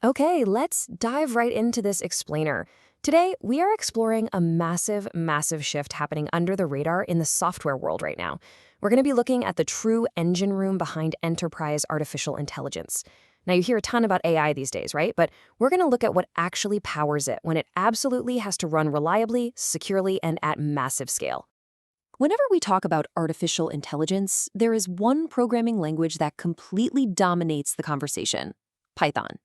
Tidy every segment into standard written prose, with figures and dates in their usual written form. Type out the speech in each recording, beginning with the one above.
Okay, let's dive right into this explainer. Today, we are exploring a massive shift happening under the radar in the software world right now. We're going to be looking at the true engine room behind enterprise artificial intelligence. Now, you hear a ton about AI these days, right? But we're going to look at what actually powers it when it absolutely has to run reliably, securely, and at massive scale. Whenever we talk about artificial intelligence, there is one programming language that completely dominates the conversation: Python.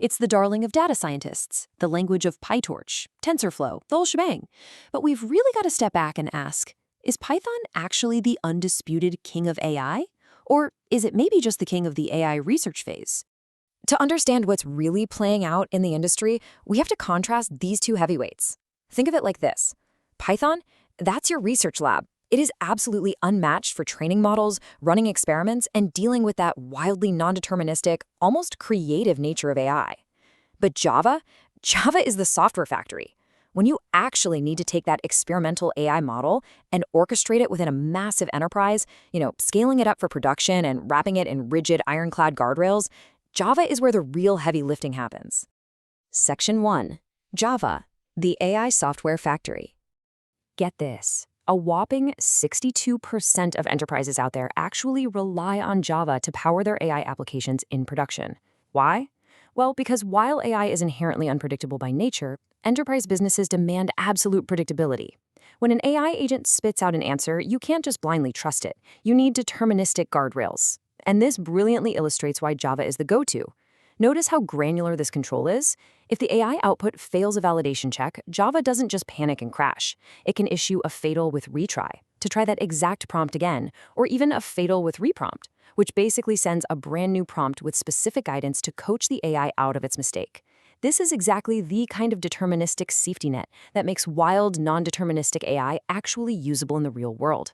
It's the darling of data scientists, the language of PyTorch, TensorFlow, the whole shebang. But we've really got to step back and ask, is Python actually the undisputed king of AI? Or is it maybe just the king of the AI research phase? To understand what's really playing out in the industry, we have to contrast these two heavyweights. Think of it like this. Python, that's your research lab. It is absolutely unmatched for training models, running experiments, and dealing with that wildly non-deterministic, almost creative nature of AI. But Java? Java is the software factory. When you actually need to take that experimental AI model and orchestrate it within a massive enterprise, scaling it up for production and wrapping it in rigid ironclad guardrails, Java is where the real heavy lifting happens. Section 1. Java, the AI software factory. Get this. A whopping 62% of enterprises out there actually rely on Java to power their AI applications in production. Why? Well, because while AI is inherently unpredictable by nature, enterprise businesses demand absolute predictability. When an AI agent spits out an answer, you can't just blindly trust it. You need deterministic guardrails. And this brilliantly illustrates why Java is the go-to. Notice how granular this control is. If the AI output fails a validation check, Java doesn't just panic and crash. It can issue a fatal with retry to try that exact prompt again, or even a fatal with reprompt, which basically sends a brand new prompt with specific guidance to coach the AI out of its mistake. This is exactly the kind of deterministic safety net that makes wild, non-deterministic AI actually usable in the real world.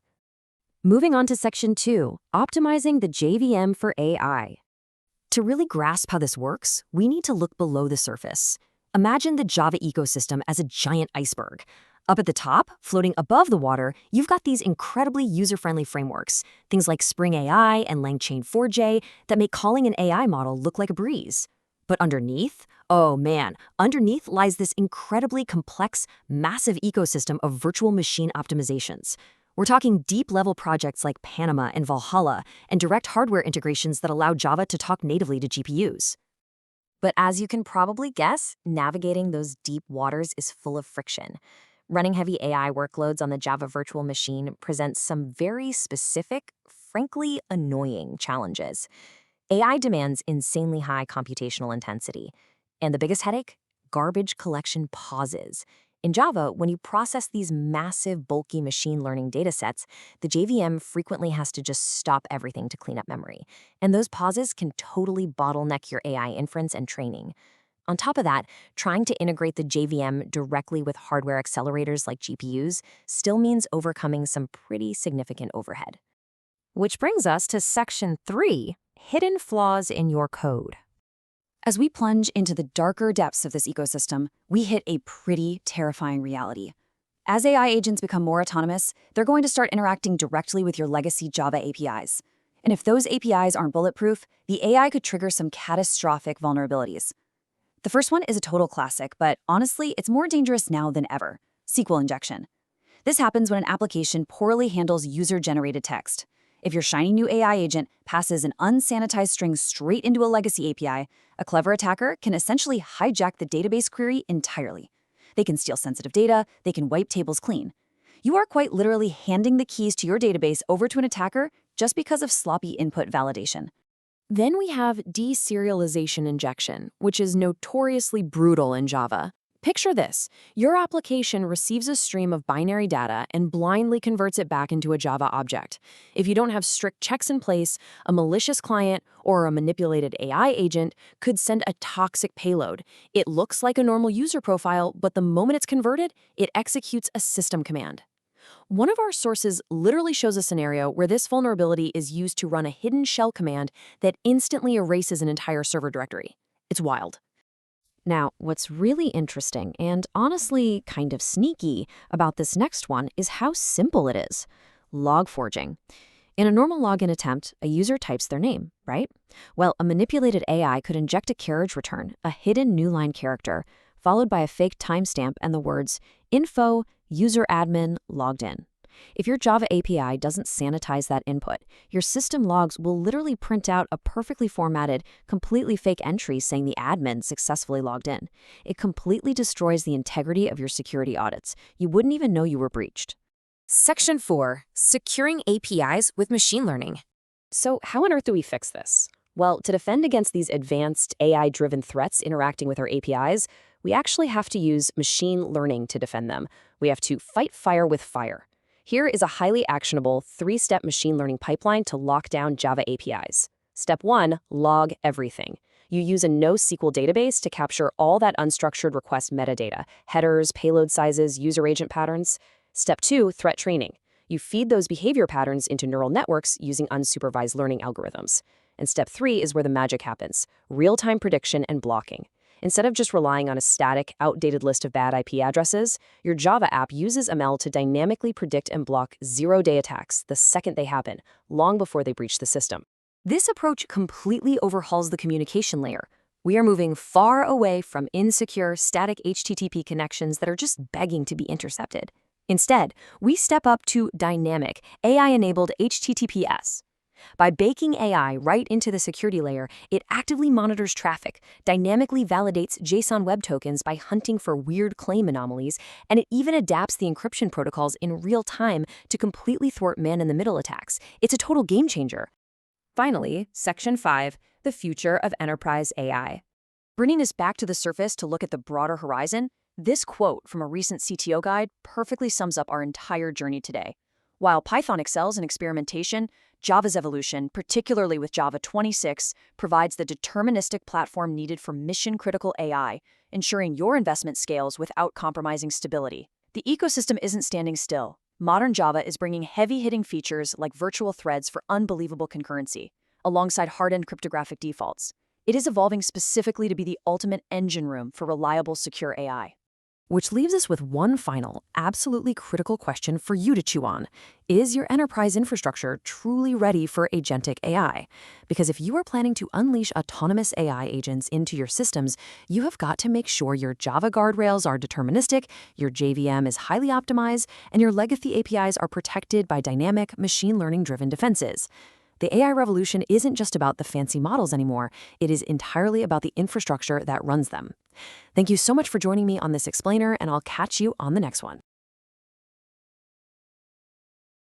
Moving on to Section 2, optimizing the JVM for AI. To really grasp how this works, we need to look below the surface. Imagine the Java ecosystem as a giant iceberg. Up at the top, floating above the water, you've got these incredibly user-friendly frameworks, things like Spring AI and LangChain 4J, that make calling an AI model look like a breeze. But underneath, oh man, underneath lies this incredibly complex, massive ecosystem of virtual machine optimizations. We're talking deep-level projects like Panama and Valhalla and direct hardware integrations that allow Java to talk natively to GPUs. But as you can probably guess, navigating those deep waters is full of friction. Running heavy AI workloads on the Java virtual machine presents some very specific, frankly annoying challenges. AI demands insanely high computational intensity. And the biggest headache? Garbage collection pauses. In Java, when you process these massive, bulky machine learning datasets, the JVM frequently has to just stop everything to clean up memory. And those pauses can totally bottleneck your AI inference and training. On top of that, trying to integrate the JVM directly with hardware accelerators like GPUs still means overcoming some pretty significant overhead. Which brings us to Section 3, hidden flaws in your code. As we plunge into the darker depths of this ecosystem, we hit a pretty terrifying reality. As AI agents become more autonomous, they're going to start interacting directly with your legacy Java APIs. And if those APIs aren't bulletproof, the AI could trigger some catastrophic vulnerabilities. The first one is a total classic, but honestly, it's more dangerous now than ever: SQL injection. This happens when an application poorly handles user-generated text. If your shiny new AI agent passes an unsanitized string straight into a legacy API, a clever attacker can essentially hijack the database query entirely. They can steal sensitive data, they can wipe tables clean. You are quite literally handing the keys to your database over to an attacker just because of sloppy input validation. Then we have deserialization injection, which is notoriously brutal in Java. Picture this. Your application receives a stream of binary data and blindly converts it back into a Java object. If you don't have strict checks in place, a malicious client or a manipulated AI agent could send a toxic payload. It looks like a normal user profile, but the moment it's converted, it executes a system command. One of our sources literally shows a scenario where this vulnerability is used to run a hidden shell command that instantly erases an entire server directory. It's wild. Now, what's really interesting and honestly kind of sneaky about this next one is how simple it is: log forging. In a normal login attempt, a user types their name, right? Well, a manipulated AI could inject a carriage return, a hidden new line character, followed by a fake timestamp and the words info, user admin, logged in. If your Java API doesn't sanitize that input, your system logs will literally print out a perfectly formatted, completely fake entry saying the admin successfully logged in. It completely destroys the integrity of your security audits. You wouldn't even know you were breached. Section 4. Securing APIs with machine learning. So how on earth do we fix this? Well, to defend against these advanced AI-driven threats interacting with our APIs, we actually have to use machine learning to defend them. We have to fight fire with fire. Here is a highly actionable 3-step machine learning pipeline to lock down Java APIs. Step 1, log everything. You use a NoSQL database to capture all that unstructured request metadata, headers, payload sizes, user agent patterns. Step 2, threat training. You feed those behavior patterns into neural networks using unsupervised learning algorithms. And step 3 is where the magic happens, real-time prediction and blocking. Instead of just relying on a static, outdated list of bad IP addresses, your Java app uses ML to dynamically predict and block zero-day attacks the second they happen, long before they breach the system. This approach completely overhauls the communication layer. We are moving far away from insecure, static HTTP connections that are just begging to be intercepted. Instead, we step up to dynamic, AI-enabled HTTPS. By baking AI right into the security layer, it actively monitors traffic, dynamically validates JSON web tokens by hunting for weird claim anomalies, and it even adapts the encryption protocols in real time to completely thwart man-in-the-middle attacks. It's a total game changer. Finally, Section 5, the future of enterprise AI. Bringing us back to the surface to look at the broader horizon, this quote from a recent CTO guide perfectly sums up our entire journey today. While Python excels in experimentation, Java's evolution, particularly with Java 26, provides the deterministic platform needed for mission-critical AI, ensuring your investment scales without compromising stability. The ecosystem isn't standing still. Modern Java is bringing heavy-hitting features like virtual threads for unbelievable concurrency, alongside hardened cryptographic defaults. It is evolving specifically to be the ultimate engine room for reliable, secure AI. Which leaves us with one final, absolutely critical question for you to chew on. Is your enterprise infrastructure truly ready for agentic AI? Because if you are planning to unleash autonomous AI agents into your systems, you have got to make sure your Java guardrails are deterministic, your JVM is highly optimized, and your legacy APIs are protected by dynamic, machine learning-driven defenses. The AI revolution isn't just about the fancy models anymore. It is entirely about the infrastructure that runs them. Thank you so much for joining me on this explainer, and I'll catch you on the next one.